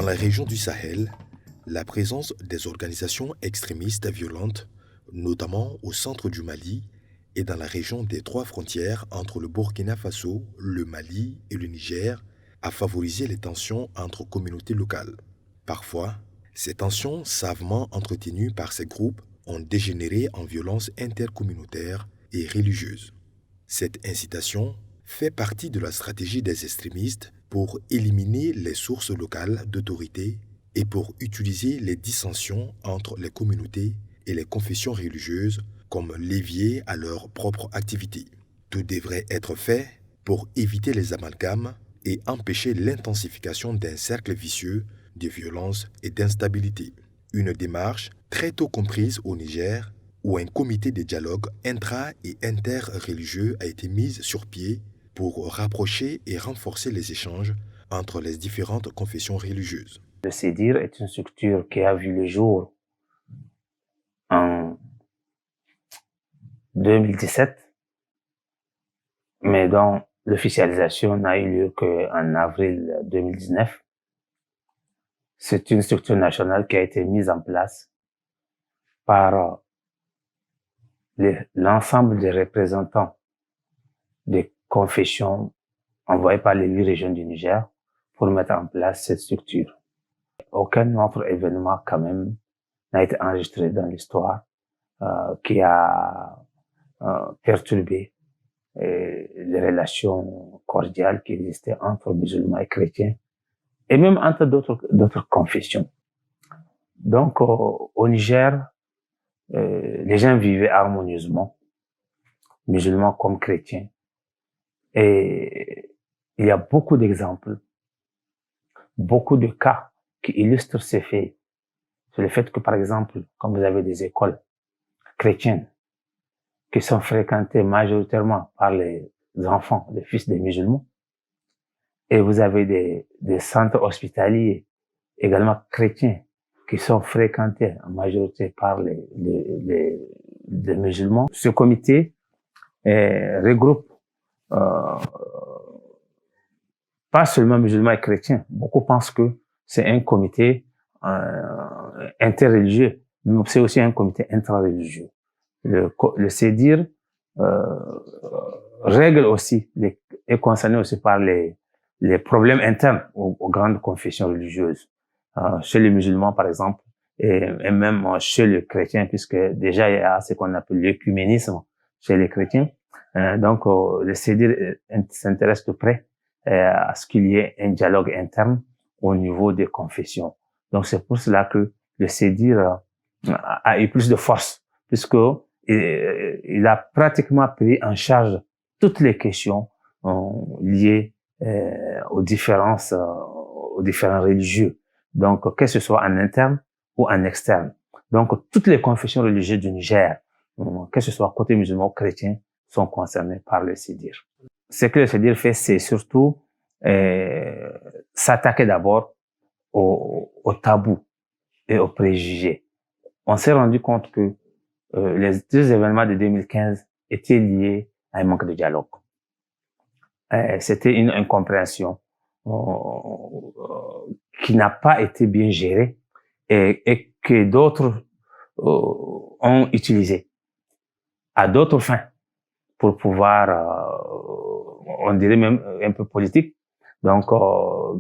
la région du Sahel, la présence des organisations extrémistes violentes, notamment au centre du Mali et dans la région des trois frontières entre le Burkina Faso, le Mali et le Niger, a favorisé les tensions entre communautés locales. Parfois, ces tensions savamment entretenues par ces groupes ont dégénéré en violences intercommunautaires et religieuses. Cette incitation fait partie de la stratégie des extrémistes pour éliminer les sources locales d'autorité et pour utiliser les dissensions entre les communautés et les confessions religieuses comme levier à leur propre activité. Tout devrait être fait pour éviter les amalgames et empêcher l'intensification d'un cercle vicieux de violence et d'instabilité. Une démarche très tôt comprise au Niger, où un comité de dialogue intra- et interreligieux a été mis sur pied pour rapprocher et renforcer les échanges entre les différentes confessions religieuses. Le CEDIR est une structure qui a vu le jour en 2017, mais dont l'officialisation n'a eu lieu qu'en avril 2019. C'est une structure nationale qui a été mise en place par l'ensemble des représentants des confessions envoyés par les 8 régions du Niger pour mettre en place cette structure. Aucun autre événement quand même n'a été enregistré dans l'histoire qui a perturbé les relations cordiales qui existaient entre musulmans et chrétiens et même entre d'autres confessions. Donc au Niger, les gens vivaient harmonieusement, musulmans comme chrétiens. Et il y a beaucoup d'exemples, beaucoup de cas qui illustrent ces faits. C'est le fait que, par exemple, quand vous avez des écoles chrétiennes qui sont fréquentées majoritairement par les enfants, les fils des musulmans, et vous avez des centres hospitaliers également chrétiens qui sont fréquentés en majorité par les musulmans. Ce comité regroupe pas seulement musulmans et chrétiens. Beaucoup pensent que c'est un comité interreligieux, mais c'est aussi un comité intrareligieux. Le CEDIR règle aussi est concerné aussi par les problèmes internes aux grandes confessions religieuses. Chez les musulmans, par exemple, et même chez les chrétiens, puisque déjà il y a ce qu'on appelle l'œcuménisme chez les chrétiens. Donc, le CEDIR s'intéresse de près à ce qu'il y ait un dialogue interne au niveau des confessions. Donc, c'est pour cela que le CEDIR a eu plus de force, puisque il a pratiquement pris en charge toutes les questions liées aux différents religieux. Donc, que ce soit en interne ou en externe. Donc, toutes les confessions religieuses du Niger, que ce soit côté musulman ou chrétien, sont concernées par le CEDIR. Ce que le CEDIR fait, c'est surtout s'attaquer d'abord aux tabous et aux préjugés. On s'est rendu compte que les 2 événements de 2015 étaient liés à un manque de dialogue. C'était une incompréhension qui n'a pas été bien gérée et que d'autres ont utilisé à d'autres fins pour pouvoir, on dirait même un peu politique, donc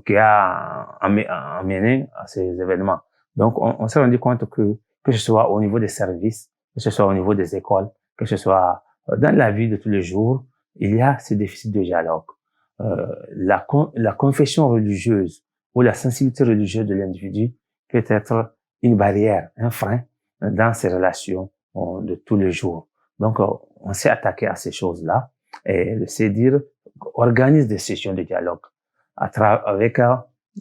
qui a amené à ces événements. Donc on s'est rendu compte que ce soit au niveau des services, que ce soit au niveau des écoles, que ce soit dans la vie de tous les jours, il y a ce déficit de dialogue. La confession religieuse ou la sensibilité religieuse de l'individu peut être une barrière, un frein dans ses relations de tous les jours. Donc, on s'est attaqué à ces choses-là et le CEDIR organise des sessions de dialogue avec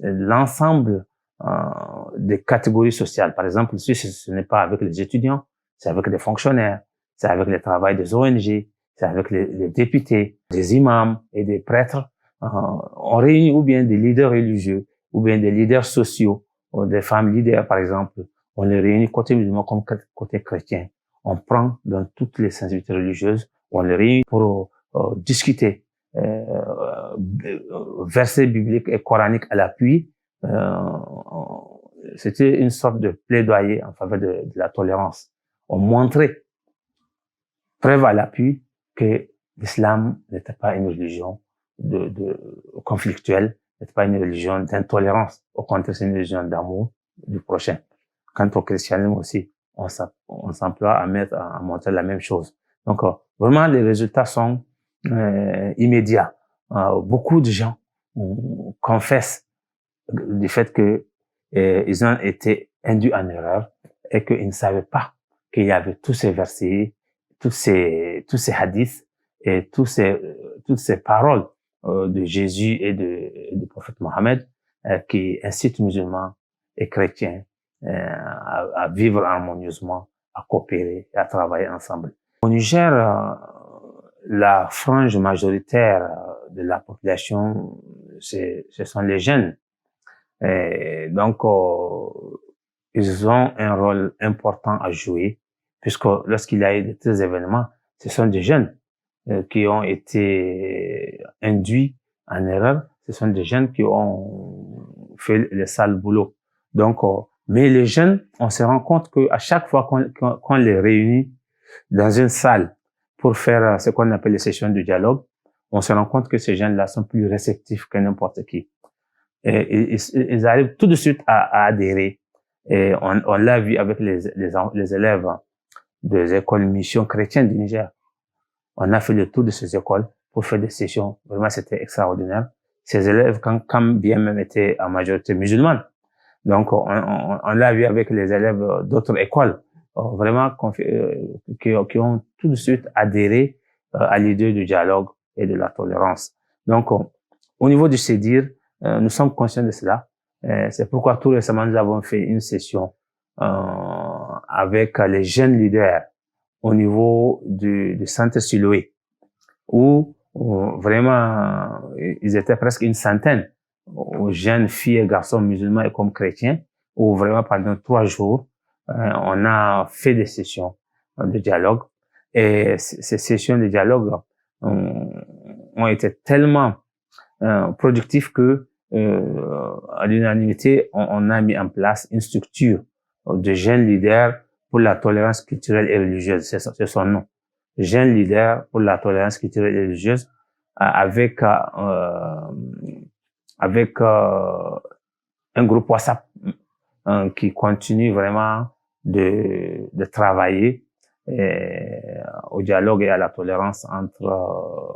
l'ensemble des catégories sociales. Par exemple, si ce n'est pas avec les étudiants, c'est avec les fonctionnaires, c'est avec le travail des ONG, c'est avec les députés, des imams et des prêtres. On réunit ou bien des leaders religieux, ou bien des leaders sociaux, ou des femmes leaders, par exemple. On les réunit côté musulman comme côté chrétien. On prend dans toutes les sensibilités religieuses, on les réunit pour discuter versets bibliques et coraniques à l'appui c'était une sorte de plaidoyer en faveur de la tolérance. On montrait, preuve à l'appui, que l'islam n'était pas une religion conflictuelle, n'était pas une religion d'intolérance. Au contraire, c'est une religion d'amour du prochain. Quant au christianisme aussi, on s'emploie à montrer la même chose. Donc, vraiment, les résultats sont immédiats. Beaucoup de gens confessent du fait que ils ont été induits en erreur et qu'ils ne savaient pas qu'il y avait tous ces versets, tous ces hadiths et toutes ces paroles de Jésus et du prophète Mohammed qui incitent musulmans et chrétiens à vivre harmonieusement, à coopérer et à travailler ensemble. Au Niger, la frange majoritaire de la population, ce sont les jeunes. Et donc, ils ont un rôle important à jouer, puisque lorsqu'il y a eu de tels événements, ce sont des jeunes qui ont été induits en erreur, ce sont des jeunes qui ont fait le sale boulot. Donc, mais les jeunes, on se rend compte qu'à chaque fois qu'on les réunit dans une salle pour faire ce qu'on appelle les sessions de dialogue, on se rend compte que ces jeunes-là sont plus réceptifs que n'importe qui. Et ils arrivent tout de suite à adhérer. Et on l'a vu avec les élèves des écoles mission chrétiennes du Niger. On a fait le tour de ces écoles pour faire des sessions. Vraiment, c'était extraordinaire. Ces élèves, quand bien même, étaient en majorité musulmane. Donc, on l'a vu avec les élèves d'autres écoles, vraiment qui ont tout de suite adhéré à l'idée du dialogue et de la tolérance. Donc, au niveau du CEDIR, nous sommes conscients de cela. C'est pourquoi tout récemment, nous avons fait une session avec les jeunes leaders au niveau du centre Siloé, où vraiment, ils étaient presque une centaine, aux jeunes filles et garçons musulmans et comme chrétiens, où vraiment pendant 3 jours, on a fait des sessions de dialogue. Et ces sessions de dialogue ont été tellement productives que à l'unanimité, on a mis en place une structure de jeunes leaders pour la tolérance culturelle et religieuse. C'est son nom. Jeunes leaders pour la tolérance culturelle et religieuse, avec un groupe WhatsApp qui continue vraiment de travailler au dialogue et à la tolérance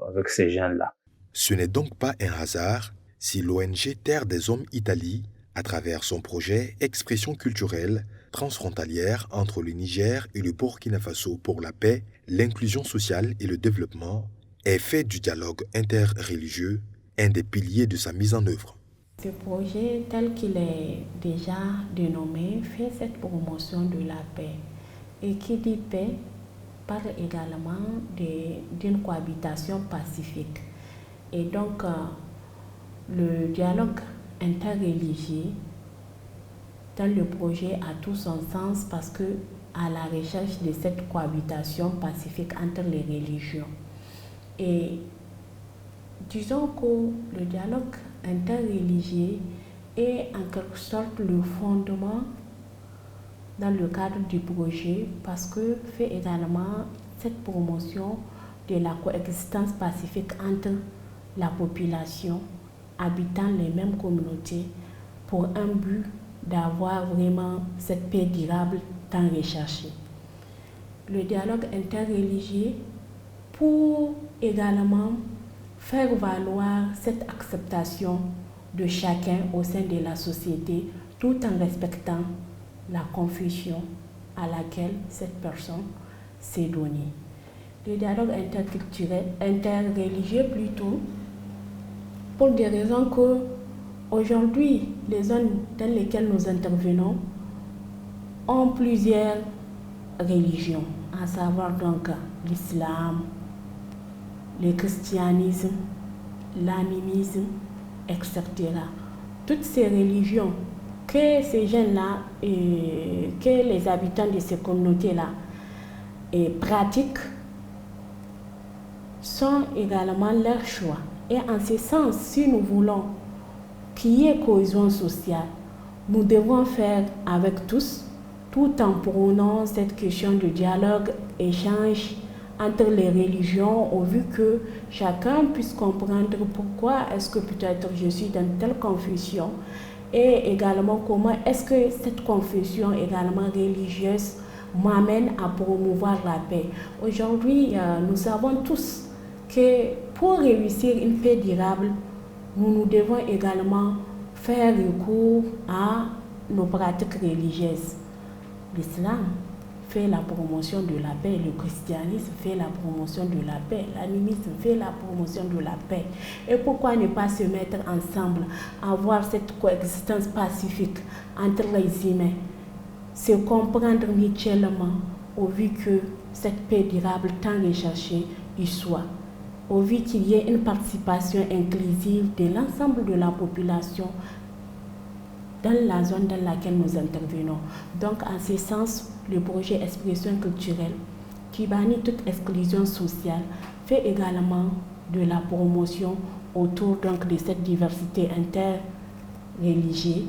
avec ces jeunes-là. Ce n'est donc pas un hasard si l'ONG Terre des Hommes Italie, à travers son projet Expression culturelle transfrontalière entre le Niger et le Burkina Faso pour la paix, l'inclusion sociale et le développement, ait fait du dialogue interreligieux un des piliers de sa mise en œuvre. Ce projet, tel qu'il est déjà dénommé, fait cette promotion de la paix. Et qui dit paix parle également d'une cohabitation pacifique. Et donc, le dialogue interreligieux dans le projet a tout son sens parce que à la recherche de cette cohabitation pacifique entre les religions. Et disons que le dialogue interreligieux est en quelque sorte le fondement dans le cadre du projet parce que fait également cette promotion de la coexistence pacifique entre la population habitant les mêmes communautés pour un but d'avoir vraiment cette paix durable tant recherchée. Le dialogue interreligieux pour également faire valoir cette acceptation de chacun au sein de la société tout en respectant la confession à laquelle cette personne s'est donnée. Le dialogue interreligieux plutôt, pour des raisons que aujourd'hui, les zones dans lesquelles nous intervenons ont plusieurs religions, à savoir donc l'islam, le christianisme, l'animisme, etc. Toutes ces religions que ces jeunes-là, que les habitants de ces communautés-là pratiquent, sont également leur choix. Et en ce sens, si nous voulons qu'il y ait cohésion sociale. Nous devons faire avec tous, tout en prônant cette question de dialogue, échange entre les religions, au vu que chacun puisse comprendre pourquoi est-ce que peut-être je suis dans telle confession et également comment est-ce que cette confession également religieuse m'amène à promouvoir la paix. Aujourd'hui, nous savons tous que pour réussir une paix durable, nous devons également faire recours à nos pratiques religieuses. L'islam fait la promotion de la paix, le christianisme fait la promotion de la paix, l'animisme fait la promotion de la paix. Et pourquoi ne pas se mettre ensemble, avoir cette coexistence pacifique entre les humains, se comprendre mutuellement, au vu que cette paix durable tant recherchée y soit, au vu qu'il y ait une participation inclusive de l'ensemble de la population dans la zone dans laquelle nous intervenons. Donc, en ce sens, le projet Expression culturelle, qui bannit toute exclusion sociale, fait également de la promotion autour donc, de cette diversité interreligieuse.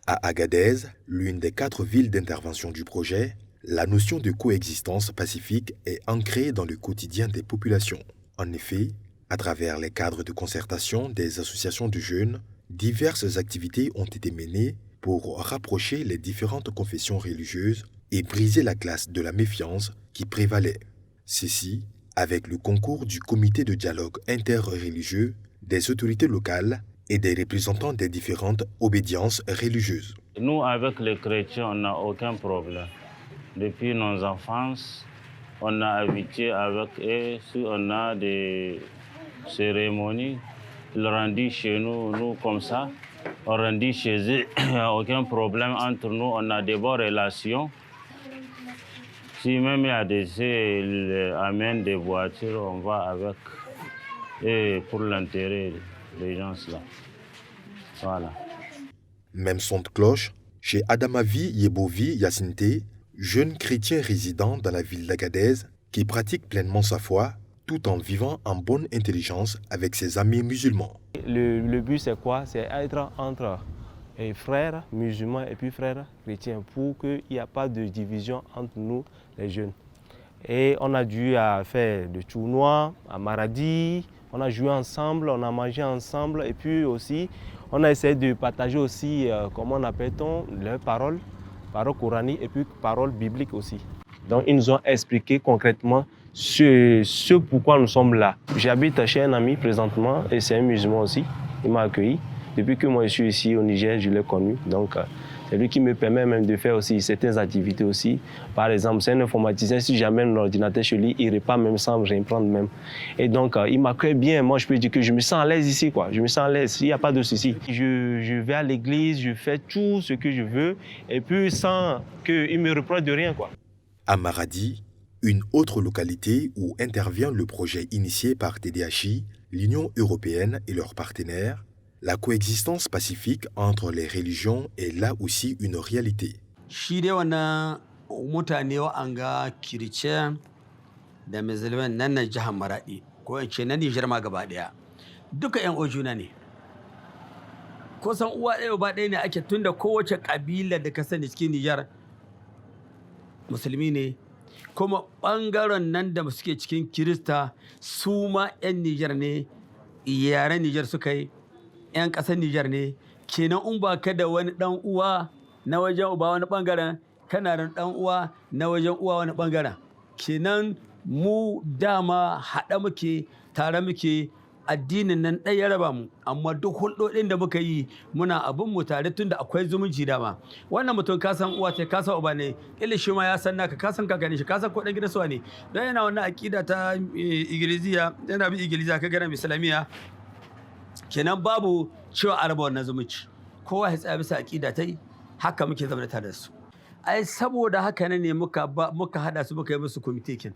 À Agadez, l'une des 4 villes d'intervention du projet, la notion de coexistence pacifique est ancrée dans le quotidien des populations. En effet, à travers les cadres de concertation des associations de jeunes, diverses activités ont été menées pour rapprocher les différentes confessions religieuses et briser la glace de la méfiance qui prévalait. Ceci avec le concours du comité de dialogue interreligieux, des autorités locales et des représentants des différentes obédiences religieuses. Nous, avec les chrétiens, on n'a aucun problème. Depuis nos enfances, on a habité avec eux. Si on a des cérémonies, ils rendent chez nous, nous comme ça. On rendit chez eux, il n'y a aucun problème entre nous, on a de bonnes relations. Si même il y a des ils amènent des voitures, on va avec et pour l'intérêt des gens là. Voilà. Même son de cloche, chez Adamavi Yebovi Yacinte, jeune chrétien résident dans la ville d'Agadez, qui pratique pleinement sa foi, tout en vivant en bonne intelligence avec ses amis musulmans. Le but c'est quoi? C'est être entre frères musulmans et puis frères chrétiens pour qu'il n'y ait pas de division entre nous les jeunes. Et on a dû faire des tournois à Maradi, on a joué ensemble, on a mangé ensemble et puis aussi on a essayé de partager aussi, comment on appelle-t-on, leurs paroles coraniques et puis paroles bibliques aussi. Donc ils nous ont expliqué concrètement ce pourquoi nous sommes là. J'habite chez un ami présentement et c'est un musulman aussi. Il m'a accueilli. Depuis que moi je suis ici au Niger, je l'ai connu. Donc c'est lui qui me permet même de faire aussi certaines activités aussi. Par exemple, c'est un informaticien. Si j'amène l'ordinateur chez lui, il répare même sans rien prendre même. Et donc il m'accueille bien. Moi je peux dire que je me sens à l'aise ici, quoi. Je me sens à l'aise. Il n'y a pas de souci. Je vais à l'église, je fais tout ce que je veux et puis sans qu'il me reproche de rien, quoi. À Maradi, une autre localité où intervient le projet initié par TDHI, l'Union européenne et leurs partenaires, la coexistence pacifique entre les religions est là aussi une réalité. Shi dai wannan mutane wa'anga kiricen da musulman nan na jihar Maradi ko in ce na Nijar ma gaba daya duka yan ojuna ne. Kusan uwa ɗaya ba ɗaya ne ake tunda kowace kabila da ka sani cikin Nijar musulmi ne. Kuma ɓangaren nan da suke cikin Kirista su ma 'yan Nijar ne, yaren Nijar suka yi, 'yan ƙasar Nijar ne, kenan in ba ka da wani ɗan uwa na wajen uba wani ɓangaren, kana da ɗan uwa na wajen uwa wani ɓangaren. Kenan mu dama haɗa muke, tare muke, addinin nan ɗaya ya raba mu, amma duk hulɗoɗin da muka yi muna abin mu tare tun da akwai zumunci dama. Wannan mutum ka san uwa ce, ka san uba ne, ƙila shi ma ya san naka, ka san kakanni shi, ka san ko ɗan gidan suwa ne. Don yana wannan aƙida ta igiliziya, yana bin igiliziya ka gana islamiyya, kenan babu cewa a raba wannan zumunci. Kowa ya tsaya bisa aƙida ta yi, haka muke zama tare da su. Ai saboda haka ne muka haɗa su muka yi musu kwamitekin.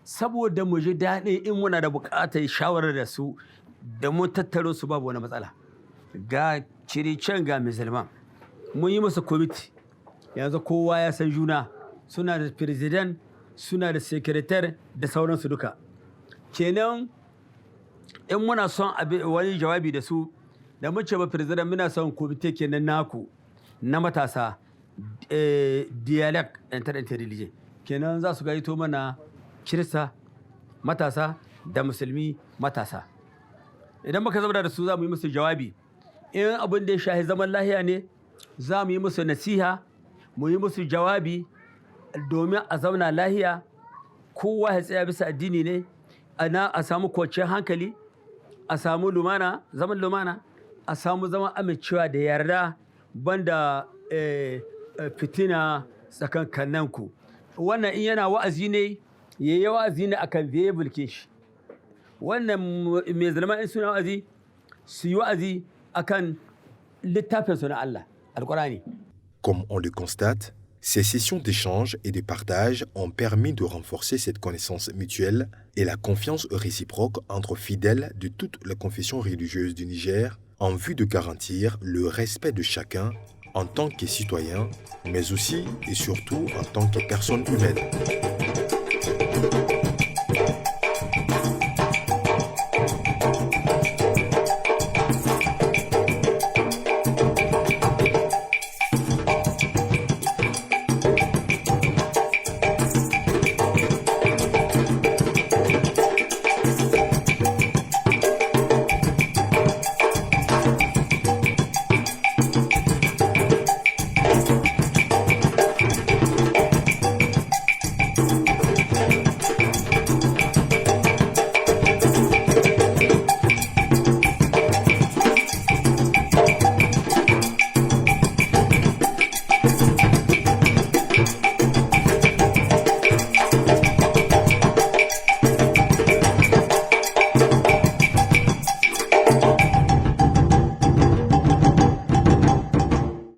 Saboda mu ji daɗi in muna da buƙatar shawarar da su da mun tattaro su babu wani matsala. Ga kiricen ga musulman mun yi musu kwamiti yanzu kowa ya san juna, suna da president, suna da secretary da sauransu duka. Kenan in muna son wani jawabi da su da mun ce ba president muna son komite kenan naku na matasa dialect interreligion kenan za su gaito mana kirista matasa da musulmi matasa. Idan muka zama da su za mu yi musu jawabi, in abin da ya shahi zaman lahiya ne za mu yi musu nasiha, mu yi musu jawabi domin a zauna lahiya, kowa ya tsaya bisa addini ne, a samu kwanciyar hankali, a samu lumana, zaman lumana, a samu zaman amincewa da yarda banda fitina tsakankaninku. Wannan in yana wa'azi ne, yayi wa'azi ne akan biye bulke shi. Wannan mai zalma in suna wa'azi su yi wa'azi akan littafin su na Allah, Alƙur'ani. Comme on le constate, ces sessions d'échange et de partage ont permis de renforcer cette connaissance mutuelle et la confiance réciproque entre fidèles de toutes les confessions religieuses du Niger en vue de garantir le respect de chacun en tant que citoyen, mais aussi et surtout en tant que personne humaine.